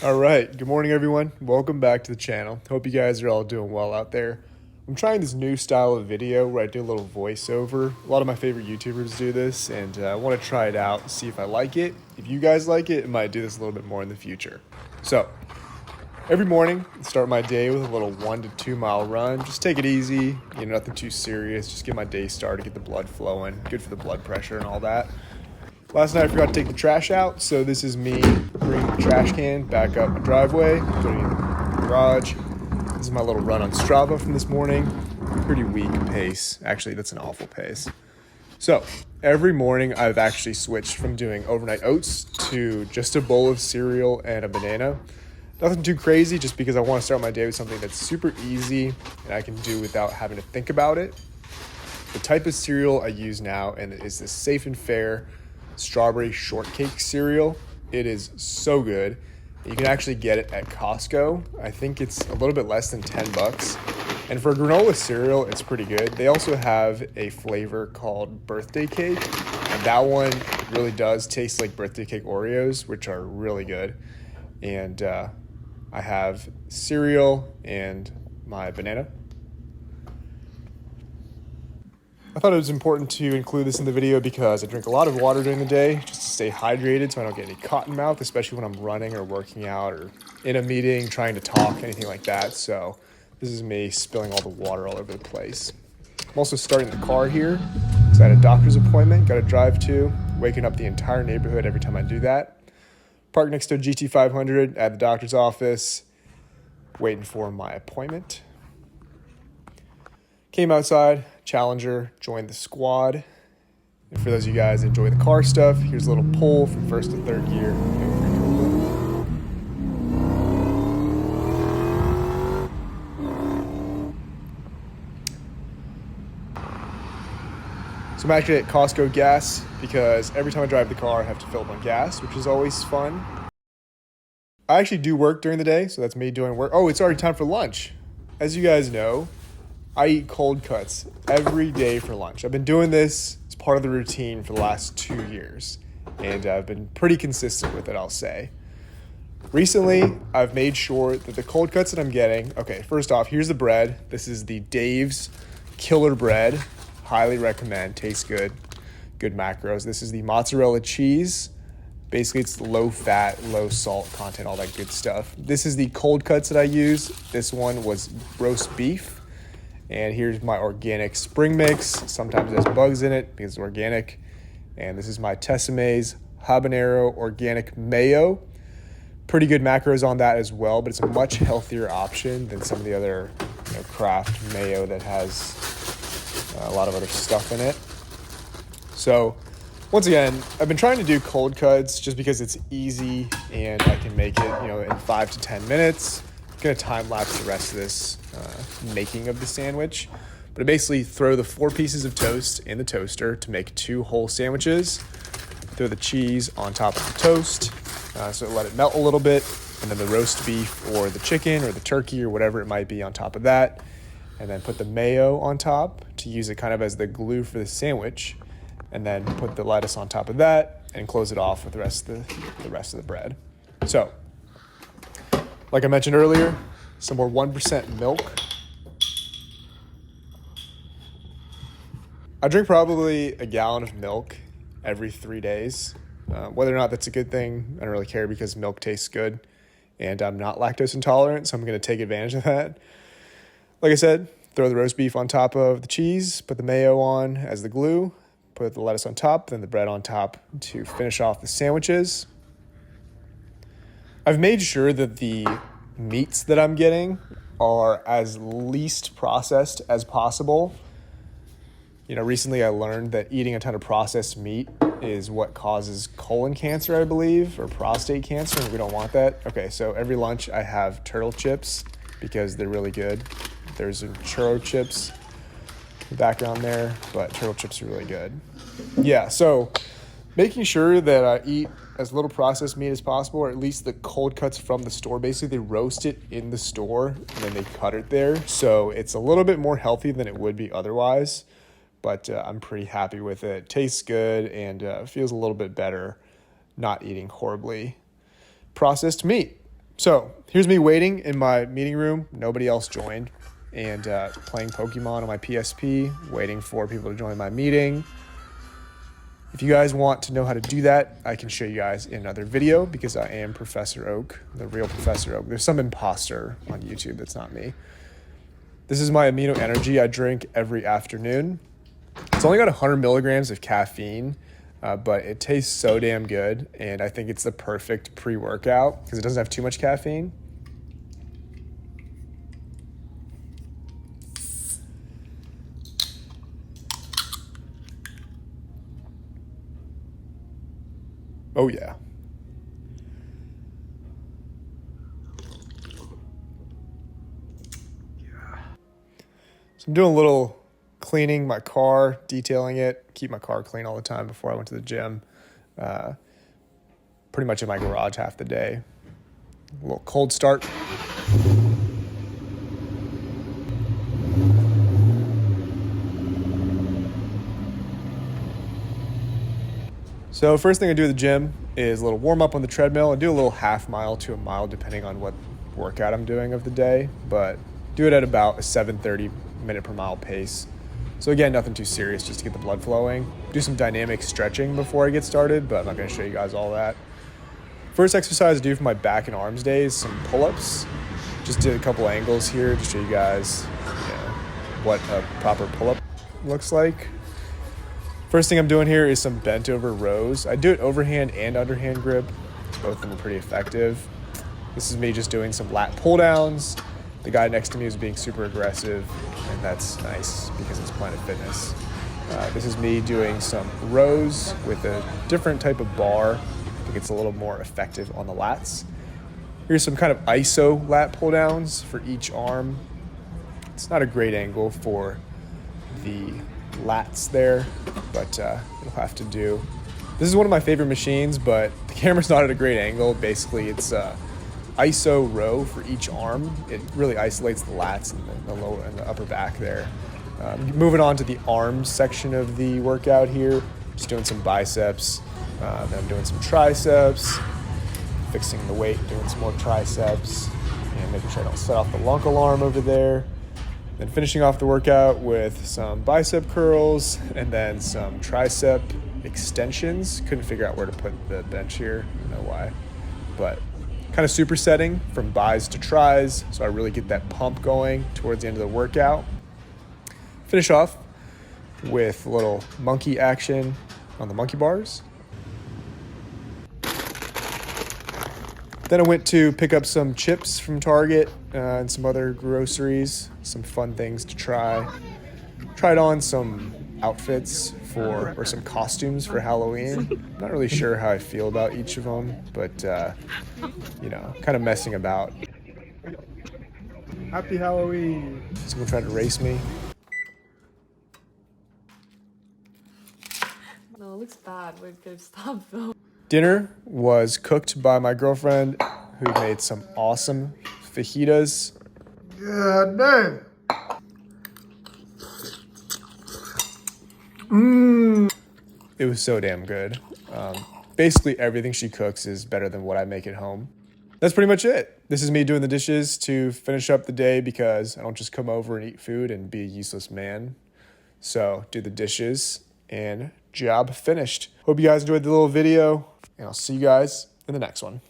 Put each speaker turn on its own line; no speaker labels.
All right, good morning everyone. Welcome back to the channel. Hope you guys are all doing well out there. I'm trying this new style of video where I do a little voiceover. A lot of my favorite YouTubers do this, and I want to try it out and see if I like it. If you guys like it, I might do this a little bit more in the future. So, every morning, I start my day with a little 1 to 2 mile run. Just take it easy, nothing too serious. Just get my day started, get the blood flowing. Good for the blood pressure and all that. Last night I forgot to take the trash out, so this is me bringing the trash can back up my driveway, putting it in the garage. This is my little run on Strava from this morning. Pretty weak pace. Actually, that's an awful pace. So, every morning I've actually switched from doing overnight oats to just a bowl of cereal and a banana. Nothing too crazy, just because I want to start my day with something that's super easy and I can do without having to think about it. The type of cereal I use now and is this Safe and Fair strawberry shortcake cereal. It is so good. You can actually get it at Costco. I think it's a little bit less than 10 bucks. And for a granola cereal, it's pretty good. They also have a flavor called birthday cake. And that one really does taste like birthday cake Oreos, which are really good. And I have cereal and my banana. I thought it was important to include this in the video because I drink a lot of water during the day just to stay hydrated so I don't get any cotton mouth, especially when I'm running or working out or in a meeting, trying to talk, anything like that. So this is me spilling all the water all over the place. I'm also starting the car here because I had a doctor's appointment, got to drive to, waking up the entire neighborhood every time I do that. Parked next to a GT500 at the doctor's office, waiting for my appointment. Came outside, Challenger, joined the squad. And for those of you guys that enjoy the car stuff, here's a little pull from first to third gear. So I'm actually at Costco gas because every time I drive the car, I have to fill up on gas, which is always fun. I actually do work during the day, so that's me doing work. Oh, it's already time for lunch. As you guys know, I eat cold cuts every day for lunch. I've been doing this as part of the routine for the last 2 years, and I've been pretty consistent with it, I'll say. Recently, I've made sure that the cold cuts that I'm getting, okay, first off, here's the bread. This is the Dave's Killer Bread. Highly recommend, tastes good, good macros. This is the mozzarella cheese. Basically, it's low fat, low salt content, all that good stuff. This is the cold cuts that I use. This one was roast beef. And here's my organic spring mix. Sometimes it has bugs in it because it's organic. And this is my Tessemae's habanero organic mayo. Pretty good macros on that as well, but it's a much healthier option than some of the other craft mayo that has a lot of other stuff in it. So once again, I've been trying to do cold cuts just because it's easy and I can make it in 5 to 10 minutes. I'm going to time lapse the rest of this making of the sandwich, but I basically throw the 4 pieces of toast in the toaster to make 2 whole sandwiches. Throw the cheese on top of the toast, so let it melt a little bit, and then the roast beef or the chicken or the turkey or whatever it might be on top of that, and then put the mayo on top to use it kind of as the glue for the sandwich, and then put the lettuce on top of that and close it off with the rest of the bread. So, like I mentioned earlier, some more 1% milk. I drink probably a gallon of milk every 3 days. Whether or not that's a good thing, I don't really care because milk tastes good. And I'm not lactose intolerant, so I'm going to take advantage of that. Like I said, throw the roast beef on top of the cheese, put the mayo on as the glue, put the lettuce on top, then the bread on top to finish off the sandwiches. I've made sure that the meats that I'm getting are as least processed as possible. Recently I learned that eating a ton of processed meat is what causes colon cancer, I believe, or prostate cancer, and we don't want that. Okay, so every lunch I have turtle chips because they're really good. There's churro chips in the background there, but turtle chips are really good. Yeah, so making sure that I eat as little processed meat as possible, or at least the cold cuts from the store. Basically, they roast it in the store and then they cut it there. So it's a little bit more healthy than it would be otherwise, but I'm pretty happy with it. Tastes good and feels a little bit better not eating horribly processed meat. So here's me waiting in my meeting room. Nobody else joined. And playing Pokemon on my PSP, waiting for people to join my meeting. If you guys want to know how to do that, I can show you guys in another video because I am Professor Oak, the real Professor Oak. There's some imposter on YouTube that's not me. This is my amino energy I drink every afternoon. It's only got 100 milligrams of caffeine, but it tastes so damn good, and I think it's the perfect pre-workout because it doesn't have too much caffeine. Oh yeah. So I'm doing a little cleaning my car, detailing it, keep my car clean all the time before I went to the gym. Pretty much in my garage half the day. A little cold start. So first thing I do at the gym is a little warm up on the treadmill. I do a little half mile to a mile depending on what workout I'm doing of the day, but do it at about a 7:30 minute per mile pace. So again, nothing too serious, just to get the blood flowing. Do some dynamic stretching before I get started, but I'm not gonna show you guys all that. First exercise I do for my back and arms days, some pull-ups. Just did a couple angles here to show you guys what a proper pull-up looks like. First thing I'm doing here is some bent over rows. I do it overhand and underhand grip. Both of them are pretty effective. This is me just doing some lat pull downs. The guy next to me is being super aggressive, and that's nice because it's Planet Fitness. This is me doing some rows with a different type of bar. I think it's a little more effective on the lats. Here's some kind of ISO lat pull downs for each arm. It's not a great angle for the lats there, but it'll have to do. This is one of my favorite machines, but the camera's not at a great angle. Basically, it's ISO row for each arm. It really isolates the lats and the lower and the upper back there. Moving on to the arms section of the workout here, just doing some biceps, then I'm doing some triceps, fixing the weight, doing some more triceps, and making sure I don't set off the lunk alarm over there. Then finishing off the workout with some bicep curls and then some tricep extensions. Couldn't figure out where to put the bench here, I don't know why, but kind of supersetting from bis to tris, so I really get that pump going towards the end of the workout. Finish off with a little monkey action on the monkey bars. Then I went to pick up some chips from Target and some other groceries, some fun things to try. Tried on some outfits or some costumes for Halloween. I'm not really sure how I feel about each of them, but kind of messing about. Happy Halloween! Someone tried to race me.
No, it looks bad. Wait, go stop though.
Dinner was cooked by my girlfriend, who made some awesome fajitas. God damn! It was so damn good. Basically, everything she cooks is better than what I make at home. That's pretty much it. This is me doing the dishes to finish up the day because I don't just come over and eat food and be a useless man. So, do the dishes and job finished. Hope you guys enjoyed the little video, and I'll see you guys in the next one.